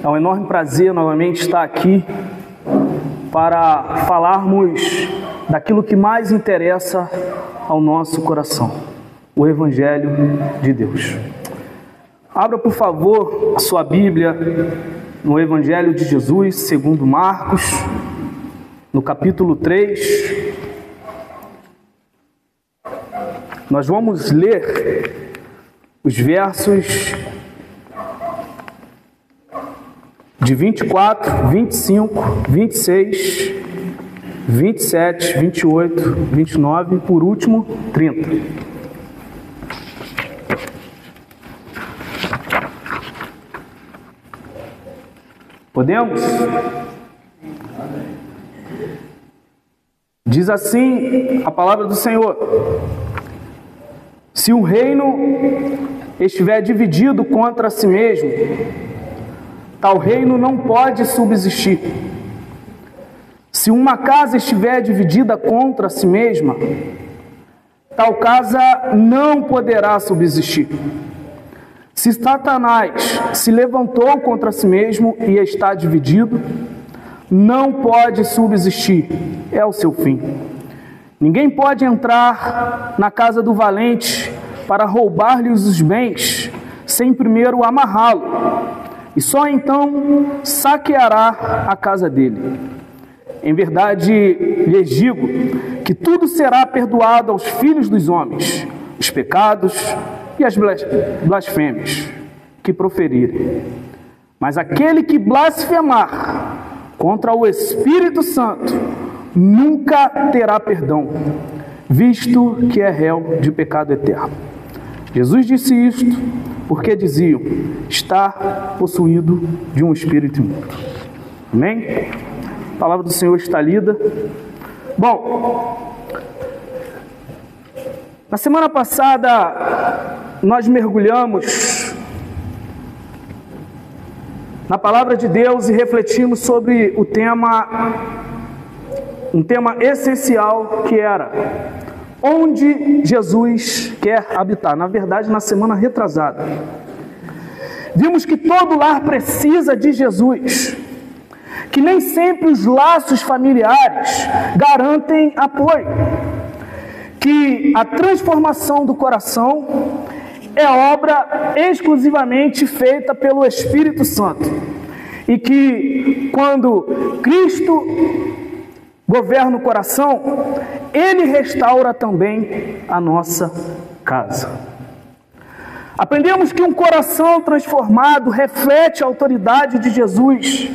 É um enorme prazer novamente estar aqui para falarmos daquilo que mais interessa ao nosso coração, o Evangelho de Deus. Abra, por favor, a sua Bíblia no Evangelho de Jesus, segundo Marcos, no capítulo 3. Nós vamos ler os versos de 24, 25, 26, 27, 28, 29 e, por último, 30. Podemos? Diz assim a palavra do Senhor: se um reino estiver dividido contra si mesmo, tal reino não pode subsistir. Se uma casa estiver dividida contra si mesma, tal casa não poderá subsistir. Se Satanás se levantou contra si mesmo e está dividido, não pode subsistir, é o seu fim. Ninguém pode entrar na casa do valente para roubar-lhes os bens, sem primeiro amarrá-lo, e só então saqueará a casa dele. Em verdade, lhes digo que tudo será perdoado aos filhos dos homens, os pecados e as blasfêmias que proferirem. Mas aquele que blasfemar contra o Espírito Santo nunca terá perdão, visto que é réu de pecado eterno. Jesus disse isto porque diziam: está possuído de um espírito imundo. Amém? A palavra do Senhor está lida. Bom, na semana passada nós mergulhamos na palavra de Deus e refletimos sobre um tema essencial, que era: onde Jesus quer habitar? Na verdade, na semana retrasada, vimos que todo lar precisa de Jesus, que nem sempre os laços familiares garantem apoio, que a transformação do coração é obra exclusivamente feita pelo Espírito Santo, e que quando Cristo governa o coração, Ele restaura também a nossa casa. Aprendemos que um coração transformado reflete a autoridade de Jesus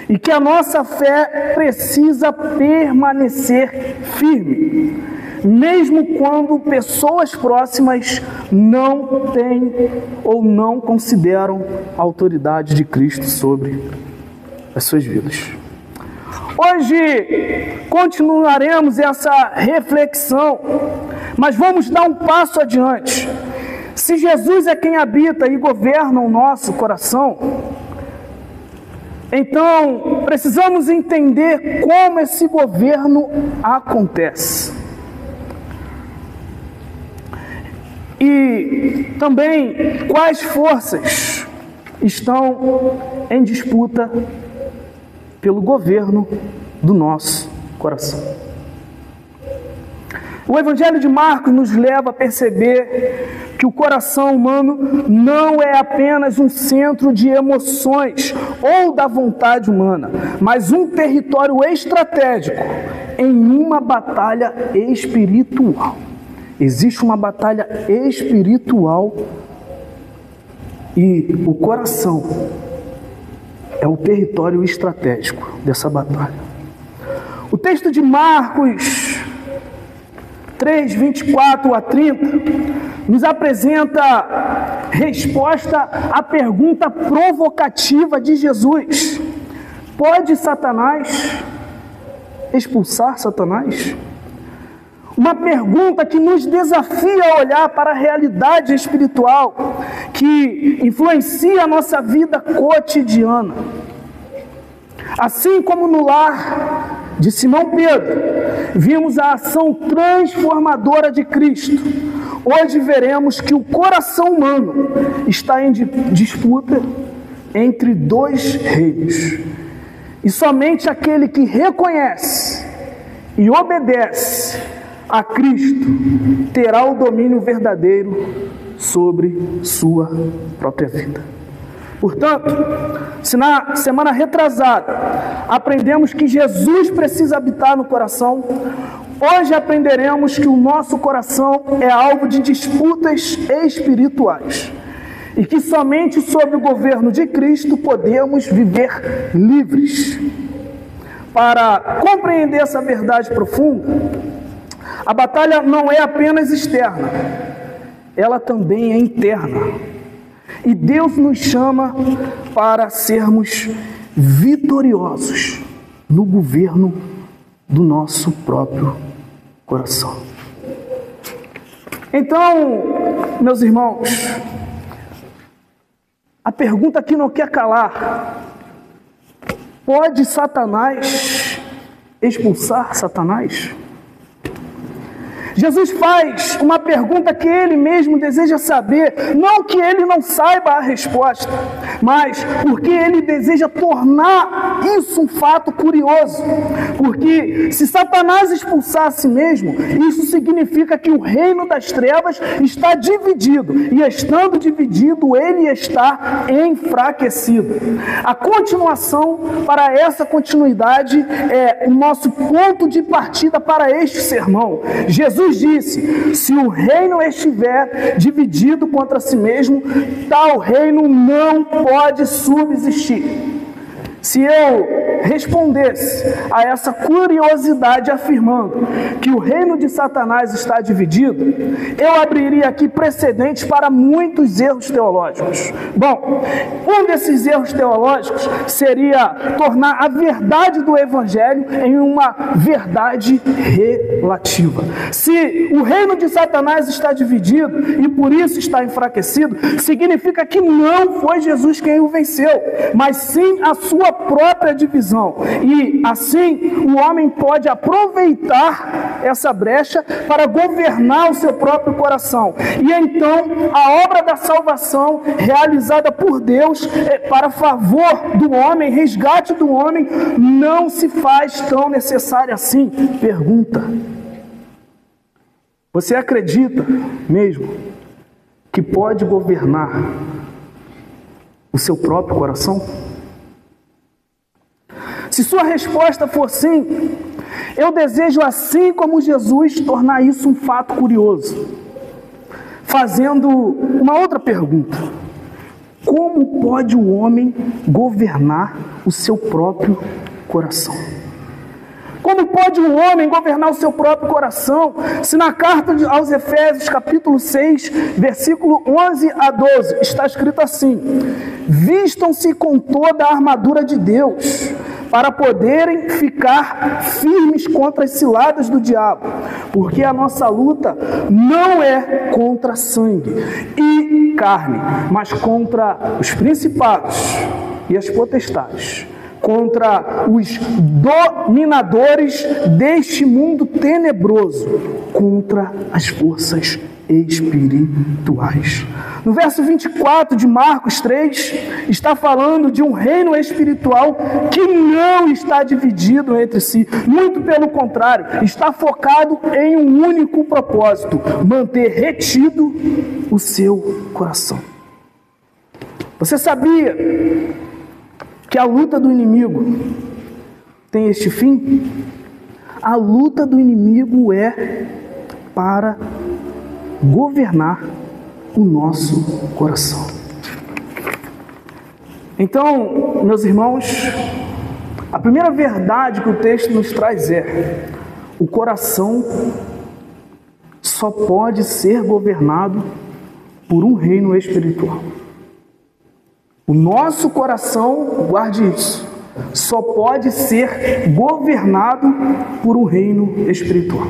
e que a nossa fé precisa permanecer firme, mesmo quando pessoas próximas não têm ou não consideram a autoridade de Cristo sobre as suas vidas. Hoje continuaremos essa reflexão, mas vamos dar um passo adiante. Se Jesus é quem habita e governa o nosso coração, então precisamos entender como esse governo acontece. E também quais forças estão em disputa pelo governo do nosso coração. O Evangelho de Marcos nos leva a perceber que o coração humano não é apenas um centro de emoções ou da vontade humana, mas um território estratégico em uma batalha espiritual. Existe uma batalha espiritual e o coração é o território estratégico dessa batalha. O texto de Marcos 3, 24 a 30, nos apresenta resposta à pergunta provocativa de Jesus: pode Satanás expulsar Satanás? Uma pergunta que nos desafia a olhar para a realidade espiritual que influencia a nossa vida cotidiana. Assim como no lar de Simão Pedro, vimos a ação transformadora de Cristo. Hoje veremos que o coração humano está em disputa entre dois reinos. E somente aquele que reconhece e obedece a Cristo terá o domínio verdadeiro sobre sua própria vida. Portanto, se na semana retrasada aprendemos que Jesus precisa habitar no coração, hoje aprenderemos que o nosso coração é alvo de disputas espirituais e que somente sob o governo de Cristo podemos viver livres. Para compreender essa verdade profunda, a batalha não é apenas externa, ela também é interna. E Deus nos chama para sermos vitoriosos no governo do nosso próprio coração. Então, meus irmãos, a pergunta que não quer calar: pode Satanás expulsar Satanás? Jesus faz uma pergunta que ele mesmo deseja saber, não que ele não saiba a resposta, mas porque ele deseja tornar isso um fato curioso. Porque se Satanás expulsar a si mesmo, isso significa que o reino das trevas está dividido, e estando dividido, ele está enfraquecido. A continuação para essa continuidade é o nosso ponto de partida para este sermão. Jesus disse: se o reino estiver dividido contra si mesmo, tal reino não pode subsistir. Se eu respondesse a essa curiosidade afirmando que o reino de Satanás está dividido, eu abriria aqui precedentes para muitos erros teológicos. Bom, um desses erros teológicos seria tornar a verdade do Evangelho em uma verdade relativa. Se o reino de Satanás está dividido e por isso está enfraquecido, significa que não foi Jesus quem o venceu, mas sim a sua própria divisão. E assim o homem pode aproveitar essa brecha para governar o seu próprio coração. E então a obra da salvação realizada por Deus para favor do homem, resgate do homem, não se faz tão necessária assim. Pergunta: você acredita mesmo que pode governar o seu próprio coração? Se sua resposta for sim, eu desejo, assim como Jesus, tornar isso um fato curioso, fazendo uma outra pergunta: como pode o homem governar o seu próprio coração? Como pode um homem governar o seu próprio coração, se na carta aos Efésios, capítulo 6, versículo 11 a 12, está escrito assim: vistam-se com toda a armadura de Deus, para poderem ficar firmes contra as ciladas do diabo, porque a nossa luta não é contra sangue e carne, mas contra os principados e as potestades, contra os dominadores deste mundo tenebroso, contra as forças espirituais. No verso 24 de Marcos 3, está falando de um reino espiritual que não está dividido entre si. Muito pelo contrário, está focado em um único propósito: manter retido o seu coração. Você sabia que a luta do inimigo tem este fim? A luta do inimigo é para governar o nosso coração. Então, meus irmãos, a primeira verdade que o texto nos traz é: o coração só pode ser governado por um reino espiritual. O nosso coração, guarde isso, só pode ser governado por um reino espiritual.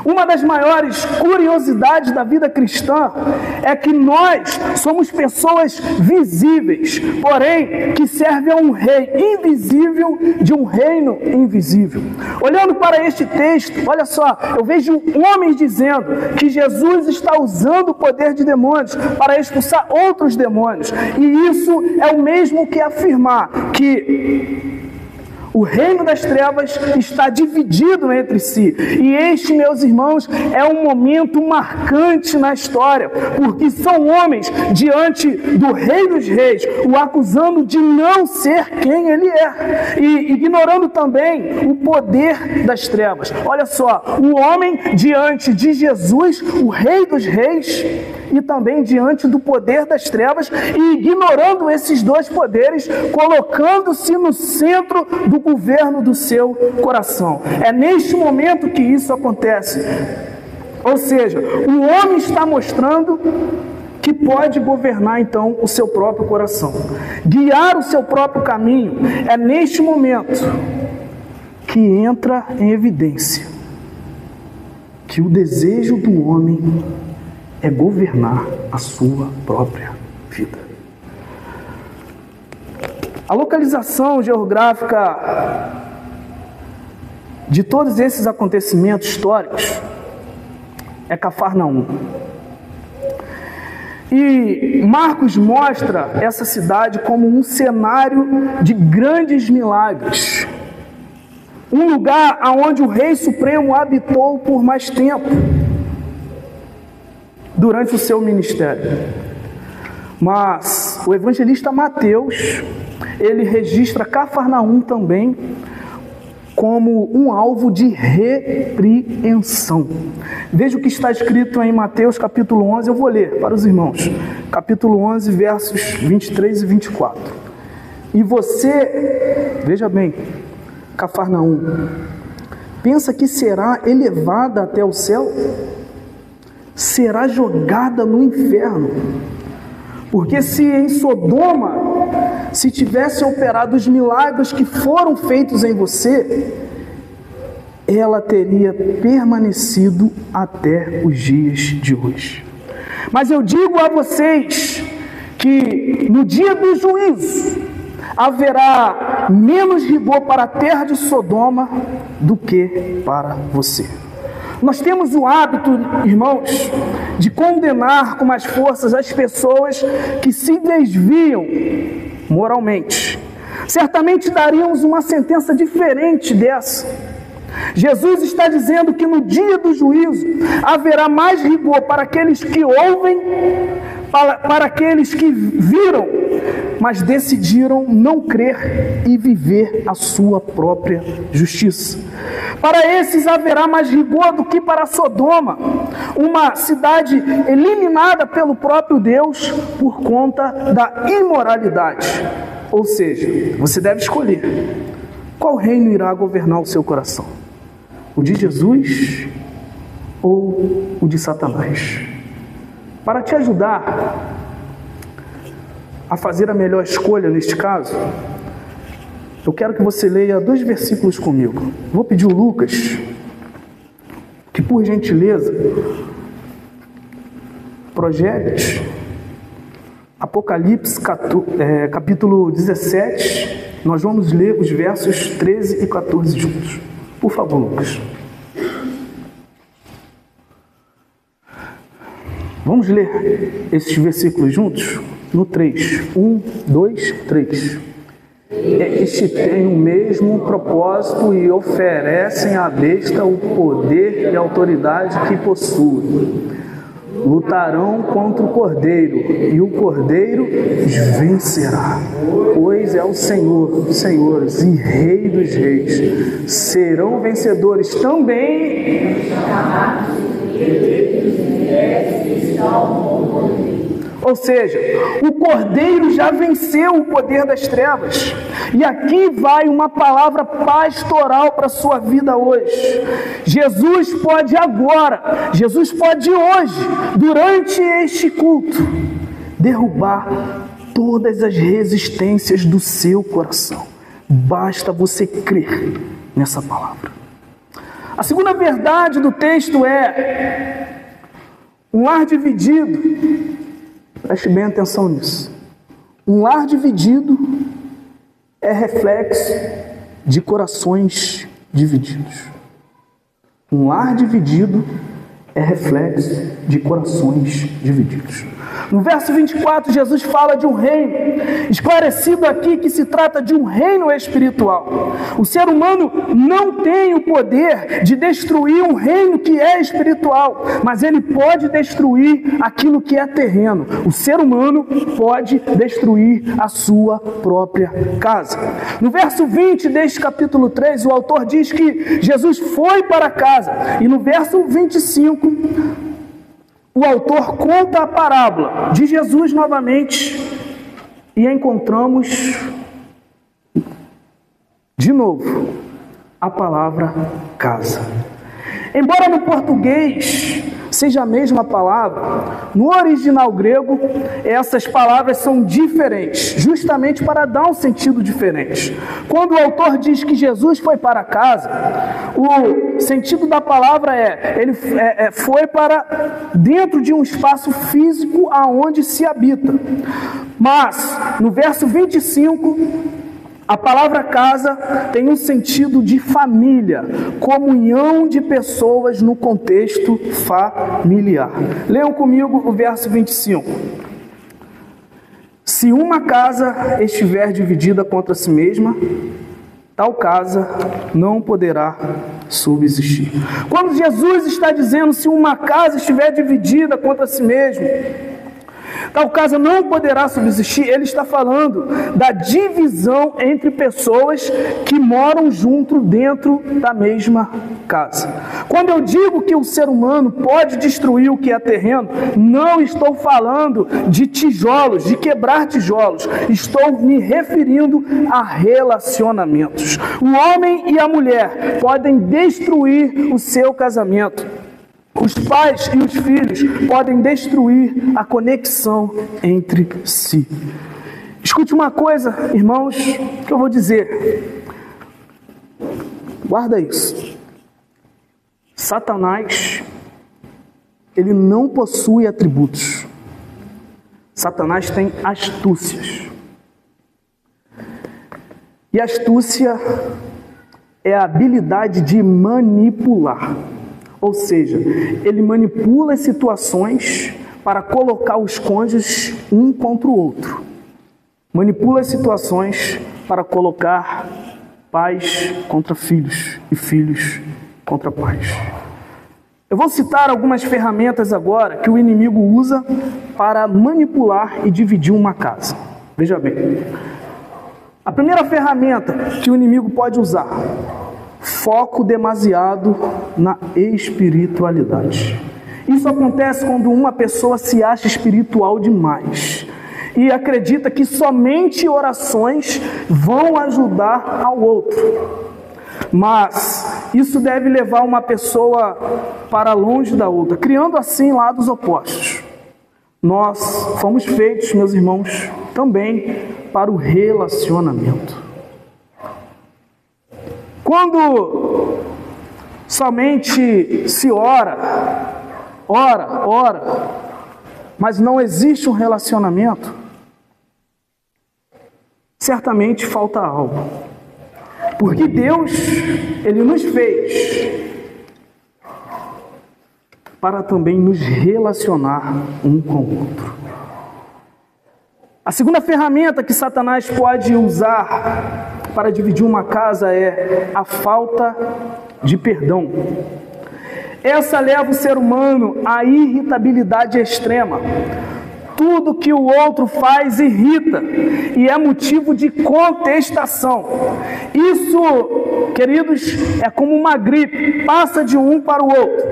Uma das maiores curiosidades da vida cristã é que nós somos pessoas visíveis, porém que servem a um rei invisível de um reino invisível. Olhando para este texto, olha só, eu vejo homens dizendo que Jesus está usando o poder de demônios para expulsar outros demônios. E isso é o mesmo que afirmar que o reino das trevas está dividido entre si. E este, meus irmãos, é um momento marcante na história, porque são homens diante do Rei dos Reis, o acusando de não ser quem ele é, e ignorando também o poder das trevas. Olha só, o homem diante de Jesus, o Rei dos Reis, e também diante do poder das trevas, e ignorando esses dois poderes, colocando-se no centro do governo do seu coração. É neste momento que isso acontece. Ou seja, o homem está mostrando que pode governar então o seu próprio coração, guiar o seu próprio caminho. É neste momento que entra em evidência que o desejo do homem é governar a sua própria vida. A localização geográfica de todos esses acontecimentos históricos é Cafarnaum. E Marcos mostra essa cidade como um cenário de grandes milagres. Um lugar onde o Rei Supremo habitou por mais tempo durante o seu ministério. Mas o evangelista Mateus, ele registra Cafarnaum também como um alvo de repreensão. Veja o que está escrito em Mateus capítulo 11, eu vou ler para os irmãos. Capítulo 11, versos 23 e 24. E você, veja bem, Cafarnaum, pensa que será elevada até o céu? Será jogada no inferno. Porque se em Sodoma se tivesse operado os milagres que foram feitos em você, ela teria permanecido até os dias de hoje. Mas eu digo a vocês que no dia do juízo haverá menos rigor para a terra de Sodoma do que para você. Nós temos o hábito, irmãos, de condenar com mais forças as pessoas que se desviam moralmente. Certamente daríamos uma sentença diferente dessa. Jesus está dizendo que no dia do juízo haverá mais rigor para aqueles que ouvem, para aqueles que viram, mas decidiram não crer e viver a sua própria justiça. Para esses haverá mais rigor do que para Sodoma, uma cidade eliminada pelo próprio Deus por conta da imoralidade. Ou seja, você deve escolher qual reino irá governar o seu coração: o de Jesus ou o de Satanás? Para te ajudar a fazer a melhor escolha neste caso, eu quero que você leia 2 versículos comigo. Vou pedir o Lucas que, por gentileza, projete Apocalipse capítulo 17. Nós vamos ler os versos 13 e 14 juntos. Por favor, Lucas. Vamos ler esses versículos juntos? No 3. 1, 2, 3. Este tem o mesmo propósito e oferecem à besta o poder e a autoridade que possui. Lutarão contra o Cordeiro, e o Cordeiro os vencerá, pois é o Senhor dos senhores e Rei dos reis. Serão vencedores também. Ou seja, o Cordeiro já venceu o poder das trevas. E aqui vai uma palavra pastoral para a sua vida hoje. Jesus pode agora, Jesus pode hoje, durante este culto, derrubar todas as resistências do seu coração. Basta você crer nessa palavra. A segunda verdade do texto é: um lar dividido, preste bem atenção nisso, um lar dividido é reflexo de corações divididos. Um lar dividido é reflexo de corações divididos. No verso 24, Jesus fala de um reino, esclarecido aqui que se trata de um reino espiritual. O ser humano não tem o poder de destruir um reino que é espiritual, mas ele pode destruir aquilo que é terreno. O ser humano pode destruir a sua própria casa. No verso 20 deste capítulo 3, o autor diz que Jesus foi para casa, e no verso 25, o autor conta a parábola de Jesus novamente e encontramos de novo a palavra casa. Embora no português seja a mesma palavra, no original grego essas palavras são diferentes, justamente para dar um sentido diferente. Quando o autor diz que Jesus foi para casa, o sentido da palavra ele foi para dentro de um espaço físico aonde se habita. Mas no verso 25, a palavra casa tem um sentido de família, comunhão de pessoas no contexto familiar. Leiam comigo o verso 25. Se uma casa estiver dividida contra si mesma, tal casa não poderá subsistir. Quando Jesus está dizendo se uma casa estiver dividida contra si mesma, tal casa não poderá subsistir, ele está falando da divisão entre pessoas que moram junto dentro da mesma casa. Quando eu digo que o ser humano pode destruir o que é terreno, não estou falando de tijolos, de quebrar tijolos. Estou me referindo a relacionamentos. O homem e a mulher podem destruir o seu casamento. Os pais e os filhos podem destruir a conexão entre si. Escute uma coisa, irmãos, que eu vou dizer. Guarda isso. Satanás, ele não possui atributos. Satanás tem astúcias. E astúcia é a habilidade de manipular. Ou seja, ele manipula as situações para colocar os cônjuges um contra o outro. Manipula as situações para colocar pais contra filhos e filhos contra pais. Eu vou citar algumas ferramentas agora que o inimigo usa para manipular e dividir uma casa. Veja bem. A primeira ferramenta que o inimigo pode usar: foco demasiado na espiritualidade. Isso acontece quando uma pessoa se acha espiritual demais e acredita que somente orações vão ajudar ao outro. Mas isso deve levar uma pessoa para longe da outra, criando assim lados opostos. Nós fomos feitos, meus irmãos, também para o relacionamento. Quando somente se ora, mas não existe um relacionamento, certamente falta algo. Porque Deus, Ele nos fez para também nos relacionar um com o outro. A segunda ferramenta que Satanás pode usar para dividir uma casa é a falta de perdão. Essa leva o ser humano à irritabilidade extrema. Tudo que o outro faz irrita e é motivo de contestação. Isso, queridos, é como uma gripe, passa de um para o outro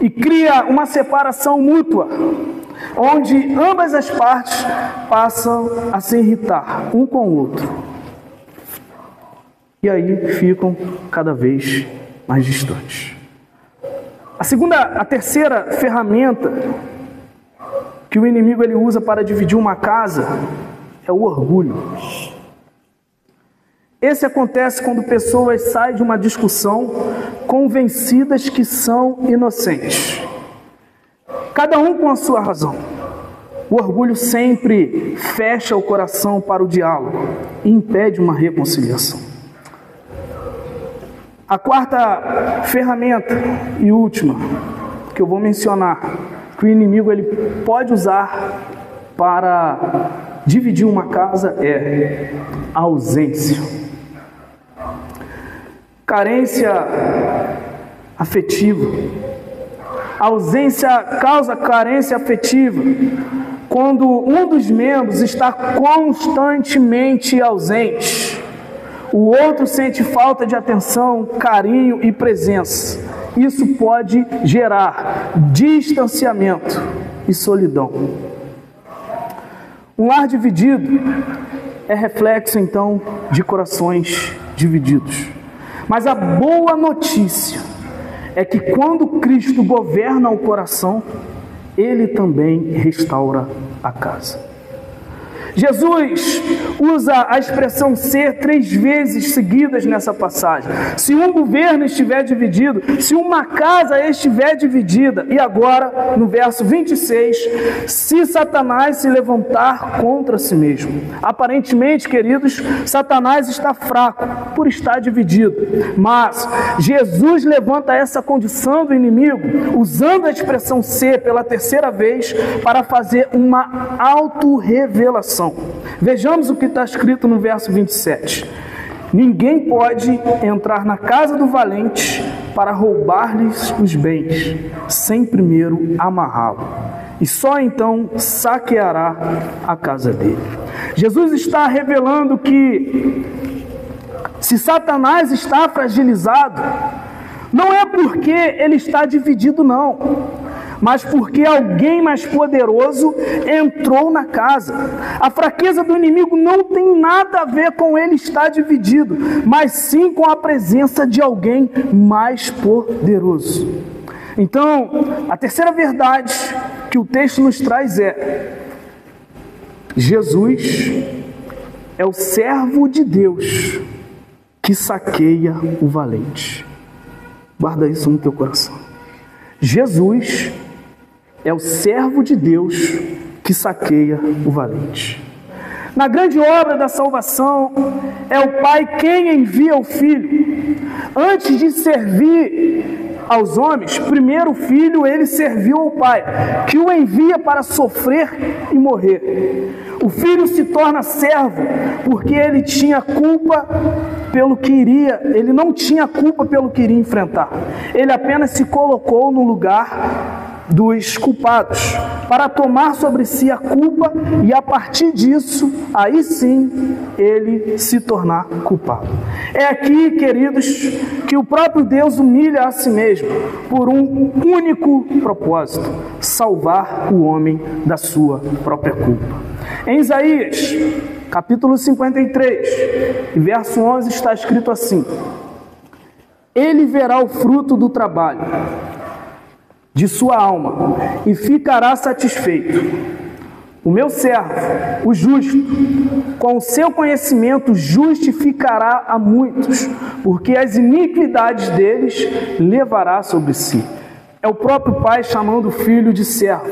e cria uma separação mútua, onde ambas as partes passam a se irritar um com o outro. E aí ficam cada vez mais distantes. A terceira ferramenta que o inimigo ele usa para dividir uma casa é o orgulho. Esse acontece quando pessoas saem de uma discussão convencidas que são inocentes. Cada um com a sua razão. O orgulho sempre fecha o coração para o diálogo e impede uma reconciliação. A quarta ferramenta e última que eu vou mencionar, que o inimigo ele pode usar para dividir uma casa, é a ausência. Carência afetiva. A ausência causa carência afetiva quando um dos membros está constantemente ausente. O outro sente falta de atenção, carinho e presença. Isso pode gerar distanciamento e solidão. Um lar dividido é reflexo, então, de corações divididos. Mas a boa notícia é que quando Cristo governa o coração, Ele também restaura a casa. Jesus usa a expressão ser 3 vezes seguidas nessa passagem. Se um governo estiver dividido, se uma casa estiver dividida, e agora, no verso 26, se Satanás se levantar contra si mesmo. Aparentemente, queridos, Satanás está fraco por estar dividido, mas Jesus levanta essa condição do inimigo, usando a expressão ser pela 3ª vez, para fazer uma autorrevelação. Vejamos o que está escrito no verso 27. Ninguém pode entrar na casa do valente para roubar-lhes os bens, sem primeiro amarrá-lo, e só então saqueará a casa dele. Jesus está revelando que se Satanás está fragilizado, não é porque ele está dividido, não, mas porque alguém mais poderoso entrou na casa. A fraqueza do inimigo não tem nada a ver com ele estar dividido, mas sim com a presença de alguém mais poderoso. Então, a 3ª verdade que o texto nos traz é: Jesus é o servo de Deus que saqueia o valente. Guarda isso no teu coração. Jesus é o servo de Deus que saqueia o valente. Na grande obra da salvação, é o Pai quem envia o Filho. Antes de servir aos homens, primeiro o Filho, ele serviu ao Pai, que o envia para sofrer e morrer. O Filho se torna servo porque ele tinha culpa pelo que iria, ele não tinha culpa pelo que iria enfrentar. Ele apenas se colocou no lugar dos culpados, para tomar sobre si a culpa e a partir disso, aí sim, ele se tornar culpado. É aqui, queridos, que o próprio Deus humilha a si mesmo por um único propósito: salvar o homem da sua própria culpa. Em Isaías, capítulo 53, verso 11, está escrito assim: Ele verá o fruto do trabalho de sua alma e ficará satisfeito. O meu servo, o justo, com o seu conhecimento justificará a muitos, porque as iniquidades deles levará sobre si. É o próprio Pai chamando o Filho de servo,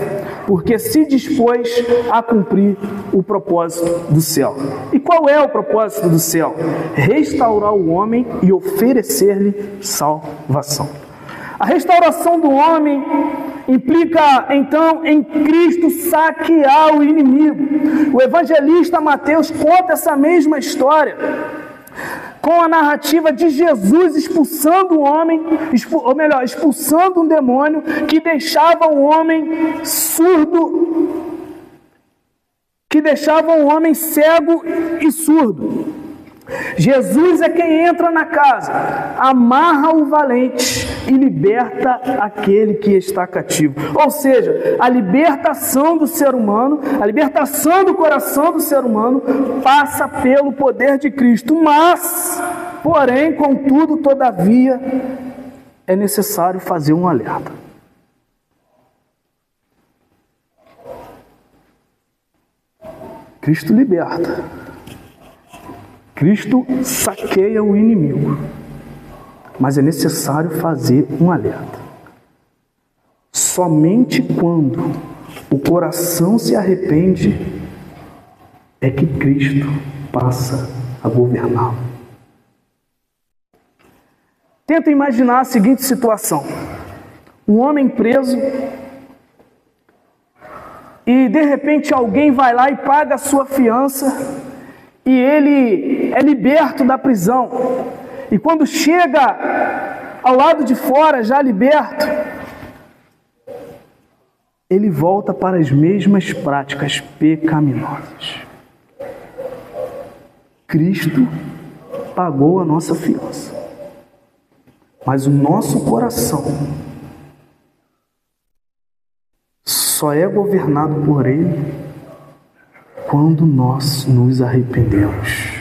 porque se dispôs a cumprir o propósito do céu. E qual é o propósito do céu? Restaurar o homem e oferecer-lhe salvação. A restauração do homem implica, então, em Cristo saquear o inimigo. O evangelista Mateus conta essa mesma história com a narrativa de Jesus expulsando um homem, expulsando um demônio que deixava um homem surdo, que deixava um homem cego e surdo. Jesus é quem entra na casa, amarra o valente e liberta aquele que está cativo. Ou seja, a libertação do ser humano, a libertação do coração do ser humano passa pelo poder de Cristo. Mas, porém, contudo, todavia, é necessário fazer um alerta. Cristo liberta. Cristo saqueia o inimigo, mas é necessário fazer um alerta. Somente quando o coração se arrepende é que Cristo passa a governá-lo. Tenta imaginar a seguinte situação: um homem preso e de repente alguém vai lá e paga a sua fiança e ele é liberto da prisão. E quando chega ao lado de fora, já liberto, ele volta para as mesmas práticas pecaminosas. Cristo pagou a nossa fiança, mas o nosso coração só é governado por Ele quando nós nos arrependemos.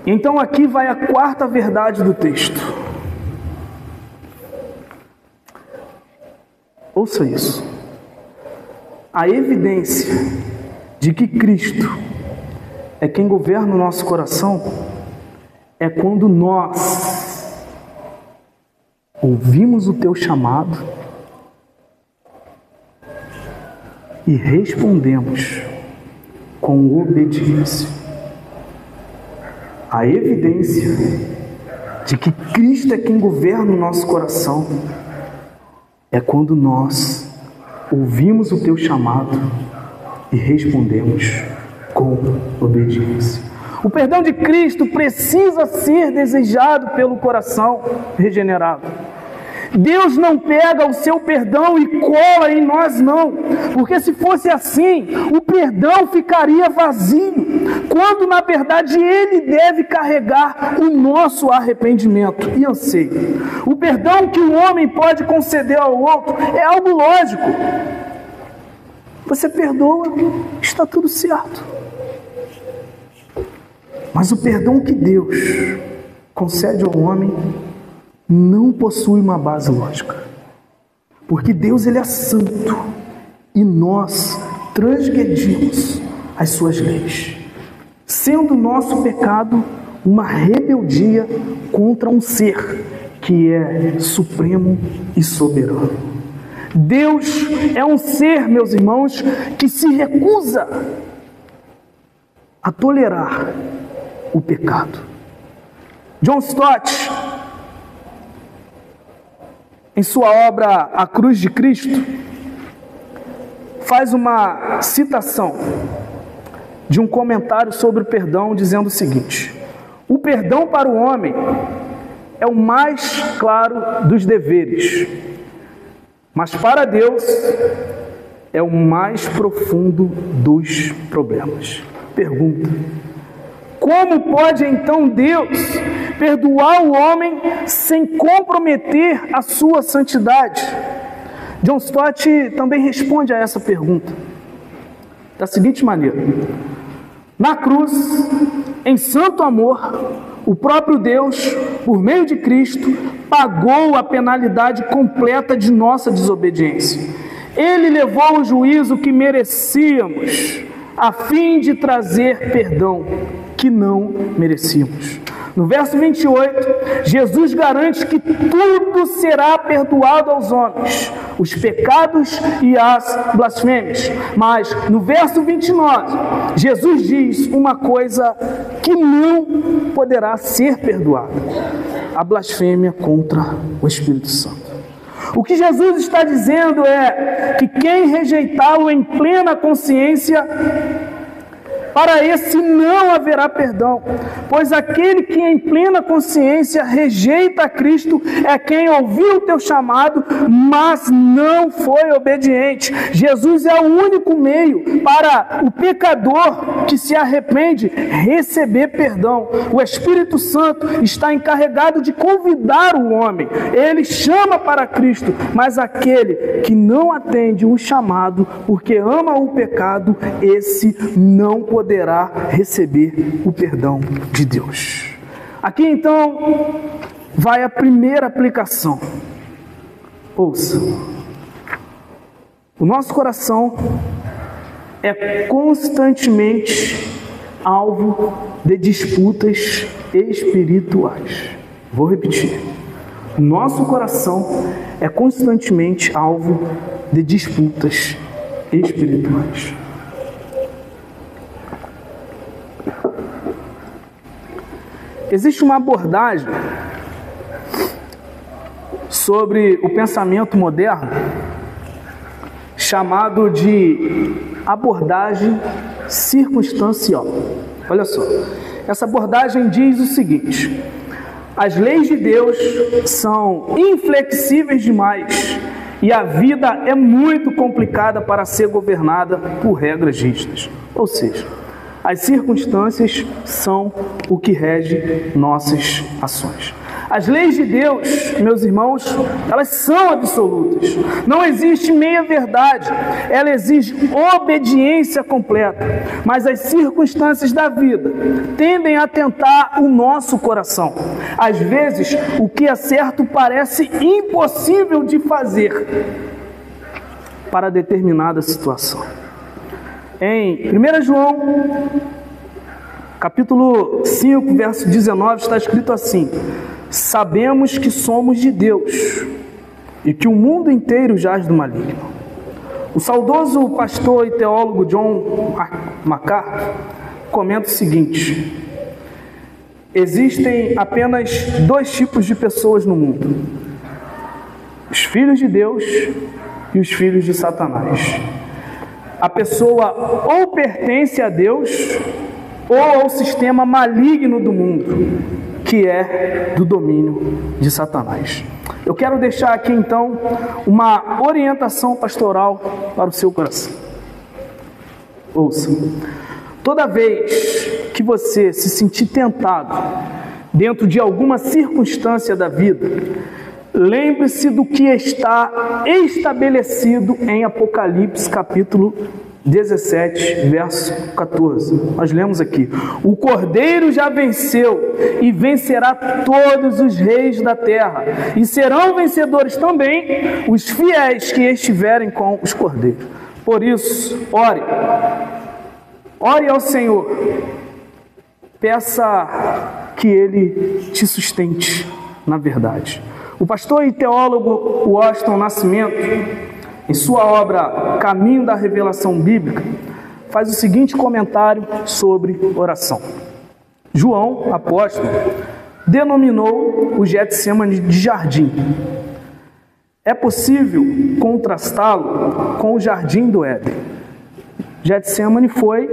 Então aqui vai a quarta verdade do texto. Ouça isso. A evidência de que Cristo é quem governa o nosso coração é quando nós ouvimos o teu chamado e respondemos com obediência. A evidência de que Cristo é quem governa o nosso coração é quando nós ouvimos o teu chamado e respondemos com obediência. O perdão de Cristo precisa ser desejado pelo coração regenerado. Deus não pega o seu perdão e cola em nós, não. Porque se fosse assim, o perdão ficaria vazio, quando na verdade Ele deve carregar o nosso arrependimento e anseio. O perdão que o homem pode conceder ao outro é algo lógico. Você perdoa, está tudo certo. Mas o perdão que Deus concede ao homem não possui uma base lógica. Porque Deus, Ele é santo e nós transgredimos as suas leis, sendo o nosso pecado uma rebeldia contra um ser que é supremo e soberano. Deus é um ser, meus irmãos, que se recusa a tolerar o pecado. John Stott, em sua obra A Cruz de Cristo, faz uma citação de um comentário sobre o perdão, dizendo o seguinte: o perdão para o homem é o mais claro dos deveres, mas para Deus é o mais profundo dos problemas. Pergunta: como pode então Deus perdoar o homem sem comprometer a sua santidade? John Stott também responde a essa pergunta da seguinte maneira: na cruz, em santo amor, o próprio Deus, por meio de Cristo, pagou a penalidade completa de nossa desobediência. Ele levou o juízo que merecíamos, a fim de trazer perdão que não merecíamos. No verso 28, Jesus garante que tudo será perdoado aos homens, os pecados e as blasfêmias. Mas no verso 29, Jesus diz uma coisa que não poderá ser perdoada: a blasfêmia contra o Espírito Santo. O que Jesus está dizendo é que quem rejeitá-lo em plena consciência, para esse não haverá perdão, pois aquele que em plena consciência rejeita a Cristo é quem ouviu o teu chamado, mas não foi obediente. Jesus é o único meio para o pecador que se arrepende receber perdão. O Espírito Santo está encarregado de convidar o homem. Ele chama para Cristo, mas aquele que não atende o chamado porque ama o pecado, esse não poderá receber o perdão de Deus. Aqui então vai a primeira aplicação. Ouça: o nosso coração é constantemente alvo de disputas espirituais. Vou repetir. Nosso coração é constantemente alvo de disputas espirituais. Existe uma abordagem sobre o pensamento moderno chamado de abordagem circunstancial. Olha só, essa abordagem diz o seguinte: as leis de Deus são inflexíveis demais e a vida é muito complicada para ser governada por regras rígidas. Ou seja, as circunstâncias são o que rege nossas ações. As leis de Deus, meus irmãos, elas são absolutas. Não existe meia-verdade. Ela exige obediência completa. Mas as circunstâncias da vida tendem a tentar o nosso coração. Às vezes, o que é certo parece impossível de fazer para determinada situação. Em 1 João, capítulo 5, verso 19, está escrito assim: sabemos que somos de Deus e que o mundo inteiro jaz do maligno. O saudoso pastor e teólogo John MacArthur comenta o seguinte: existem apenas dois tipos de pessoas no mundo: os filhos de Deus e os filhos de Satanás. A pessoa ou pertence a Deus ou ao sistema maligno do mundo, que é do domínio de Satanás. Eu quero deixar aqui então uma orientação pastoral para o seu coração. Ouça: toda vez que você se sentir tentado dentro de alguma circunstância da vida, lembre-se do que está estabelecido em Apocalipse capítulo 17, verso 14. Nós lemos aqui: o Cordeiro já venceu e vencerá todos os reis da terra, e serão vencedores também os fiéis que estiverem com os Cordeiros. Por isso, ore ao Senhor, peça que Ele te sustente na verdade. O pastor e teólogo Washington Nascimento, em sua obra Caminho da Revelação Bíblica, faz o seguinte comentário sobre oração. João, apóstolo, denominou o Getsemane de jardim. É possível contrastá-lo com o jardim do Éden. Getsemane foi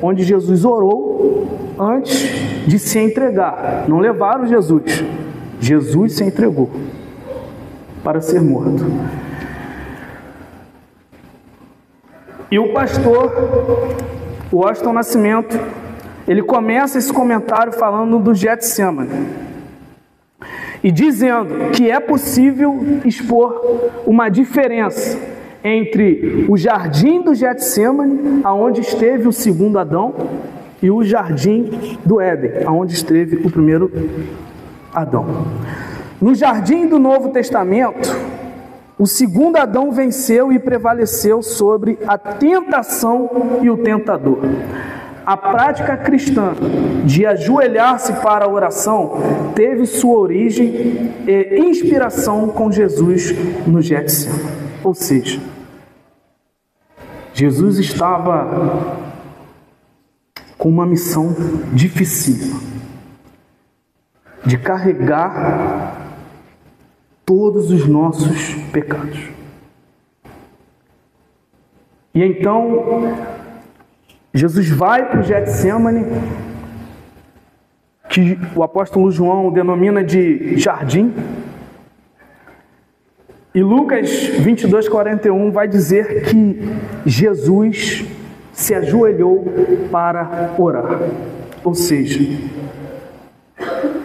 onde Jesus orou antes de se entregar. Não levaram Jesus. Jesus se entregou para ser morto. E o pastor Washington Nascimento, ele começa esse comentário falando do Getsemane e dizendo que é possível expor uma diferença entre o jardim do Getsemane, aonde esteve o segundo Adão, e o jardim do Éden, aonde esteve o primeiro Adão. No jardim do Novo Testamento, o segundo Adão venceu e prevaleceu sobre a tentação e o tentador. A prática cristã de ajoelhar-se para a oração teve sua origem e inspiração com Jesus no Getsemane. Ou seja, Jesus estava com uma missão dificílima de carregar todos os nossos pecados. E então Jesus vai para o Getsemane, que o apóstolo João denomina de jardim, e Lucas 22:41 vai dizer que Jesus se ajoelhou para orar. Ou seja,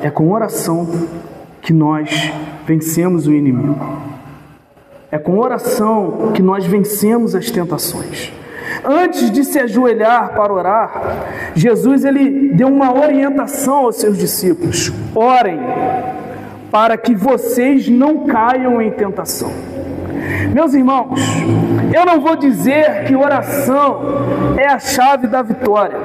é com oração que nós vencemos o inimigo. É com oração que nós vencemos as tentações. Antes de se ajoelhar para orar, Jesus ele deu uma orientação aos seus discípulos: orem para que vocês não caiam em tentação. Meus irmãos, eu não vou dizer que oração é a chave da vitória,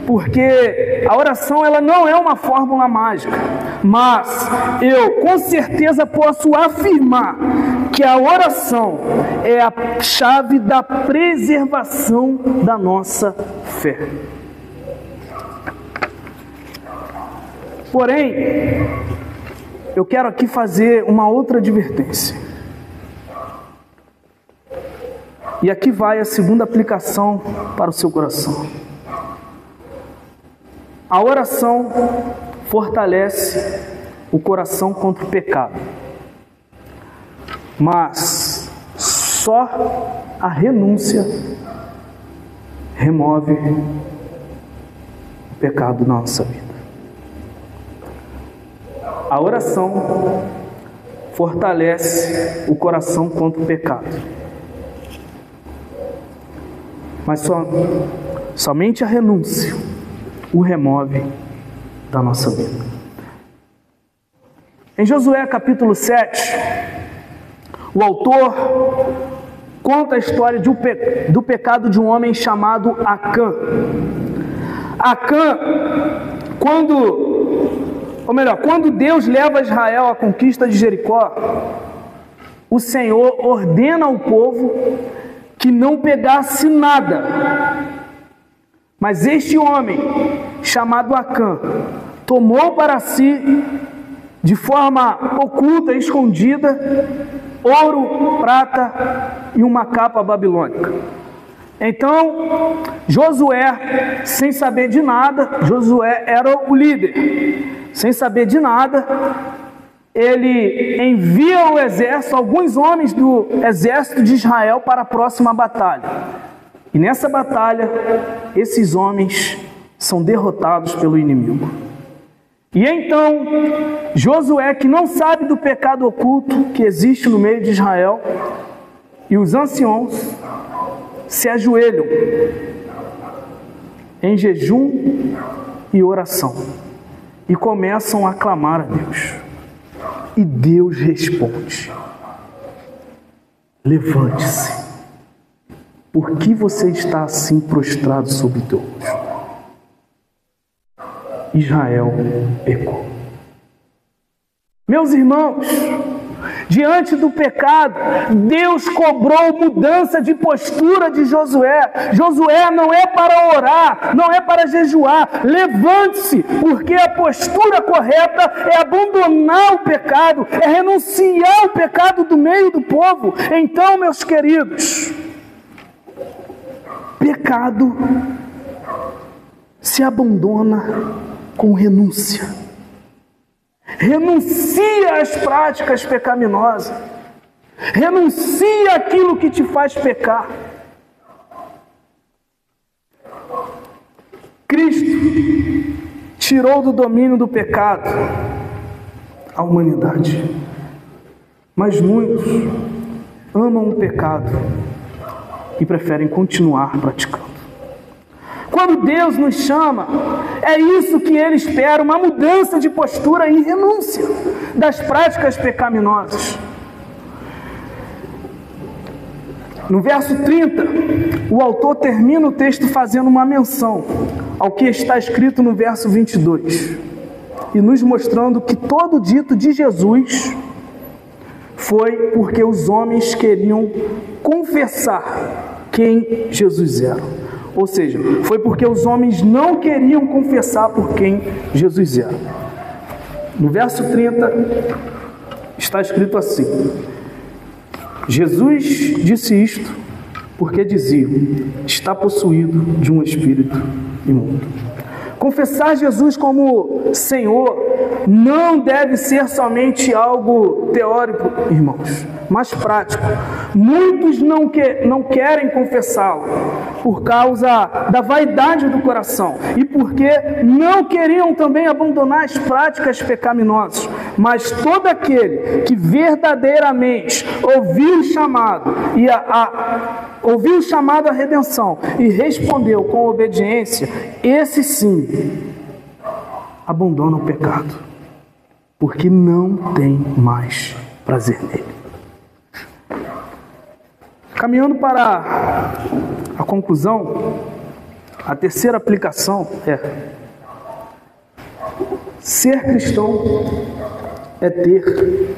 porque a oração ela não é uma fórmula mágica, mas eu com certeza posso afirmar que a oração é a chave da preservação da nossa fé. Porém, eu quero aqui fazer uma outra advertência. E aqui vai a segunda aplicação para o seu coração. A oração fortalece o coração contra o pecado, mas só a renúncia remove o pecado da nossa vida. A oração fortalece o coração contra o pecado, mas somente a renúncia o remove da nossa vida. Em Josué capítulo 7, o autor conta a história do pecado de um homem chamado Acã. Acã, quando Deus leva Israel à conquista de Jericó, o Senhor ordena ao povo que não pegasse nada. Mas este homem, chamado Acã, tomou para si, de forma oculta, escondida, ouro, prata e uma capa babilônica. Então, Josué, sem saber de nada, Josué era o líder, sem saber de nada, ele envia o exército, alguns homens do exército de Israel para a próxima batalha. E nessa batalha, esses homens são derrotados pelo inimigo. E então, Josué, que não sabe do pecado oculto que existe no meio de Israel, e os anciãos se ajoelham em jejum e oração e começam a clamar a Deus. E Deus responde: levante-se. Por que você está assim prostrado sobre Deus? Israel pecou. Meus irmãos, diante do pecado, Deus cobrou mudança de postura de Josué. Josué, não é para orar, não é para jejuar. Levante-se, porque a postura correta é abandonar o pecado, é renunciar ao pecado do meio do povo. Então, meus queridos, pecado se abandona com renúncia. Renuncia às práticas pecaminosas. Renuncia àquilo que te faz pecar. Cristo tirou do domínio do pecado a humanidade. Mas muitos amam o pecado e preferem continuar praticando. Quando Deus nos chama, é isso que Ele espera, uma mudança de postura e renúncia das práticas pecaminosas. No verso 30, o autor termina o texto fazendo uma menção ao que está escrito no verso 22 e nos mostrando que todo o dito de Jesus foi porque os homens queriam confessar quem Jesus era. Ou seja, foi porque os homens não queriam confessar por quem Jesus era. No verso 30, está escrito assim: Jesus disse isto porque diziam: está possuído de um espírito imundo. Confessar Jesus como Senhor não deve ser somente algo teórico, irmãos, mas prático. Muitos não querem confessá-lo por causa da vaidade do coração e porque não queriam também abandonar as práticas pecaminosas. Mas todo aquele que verdadeiramente ouviu o chamado ouviu o chamado à redenção e respondeu com obediência, esse sim abandona o pecado, porque não tem mais prazer nele. Caminhando para a conclusão, a terceira aplicação é: ser cristão é ter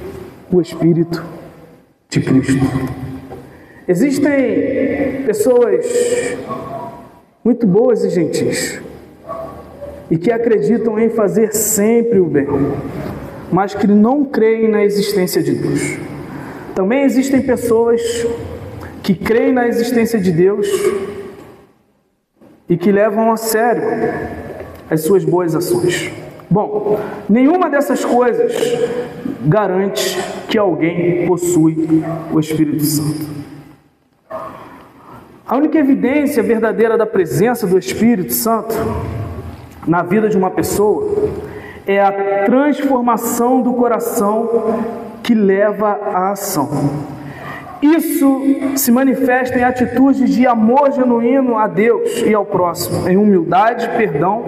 o Espírito de Cristo. Existem pessoas muito boas e gentis e que acreditam em fazer sempre o bem, mas que não creem na existência de Deus. Também existem pessoas que creem na existência de Deus e que levam a sério as suas boas ações. Bom, nenhuma dessas coisas garante que alguém possui o Espírito Santo. A única evidência verdadeira da presença do Espírito Santo na vida de uma pessoa é a transformação do coração que leva à ação. Isso se manifesta em atitudes de amor genuíno a Deus e ao próximo, em humildade, perdão,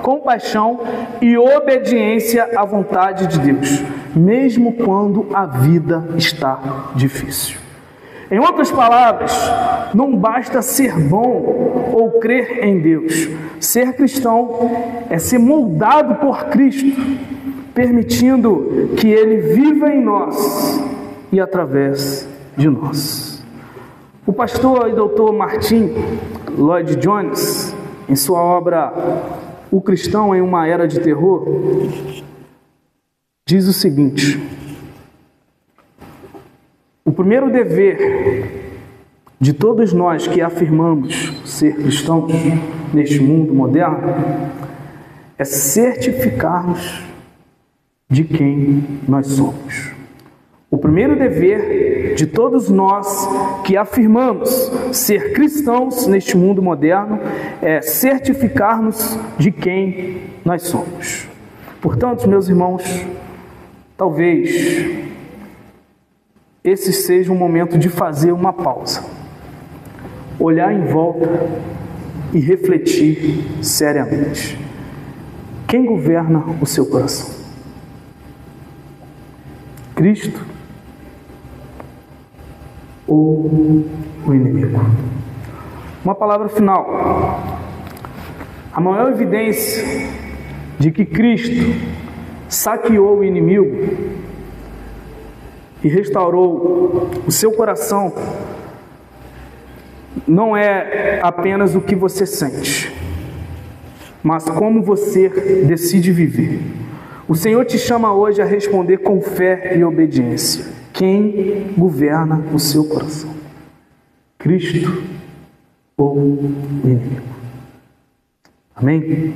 compaixão e obediência à vontade de Deus, mesmo quando a vida está difícil. Em outras palavras, não basta ser bom ou crer em Deus. Ser cristão é ser moldado por Cristo, permitindo que Ele viva em nós e através de nós. O pastor e doutor Martin Lloyd-Jones, em sua obra O Cristão em uma Era de Terror, diz o seguinte: o primeiro dever de todos nós que afirmamos ser cristãos neste mundo moderno é certificarmos de quem nós somos. O primeiro dever de todos nós que afirmamos ser cristãos neste mundo moderno é certificar-nos de quem nós somos. Portanto, meus irmãos, talvez esse seja um momento de fazer uma pausa, olhar em volta e refletir seriamente. Quem governa o seu coração? Cristo ou o inimigo? Uma palavra final. A maior evidência de que Cristo saqueou o inimigo e restaurou o seu coração não é apenas o que você sente, mas como você decide viver. O Senhor te chama hoje a responder com fé e obediência. Quem governa o seu coração? Cristo ou o inimigo? Amém?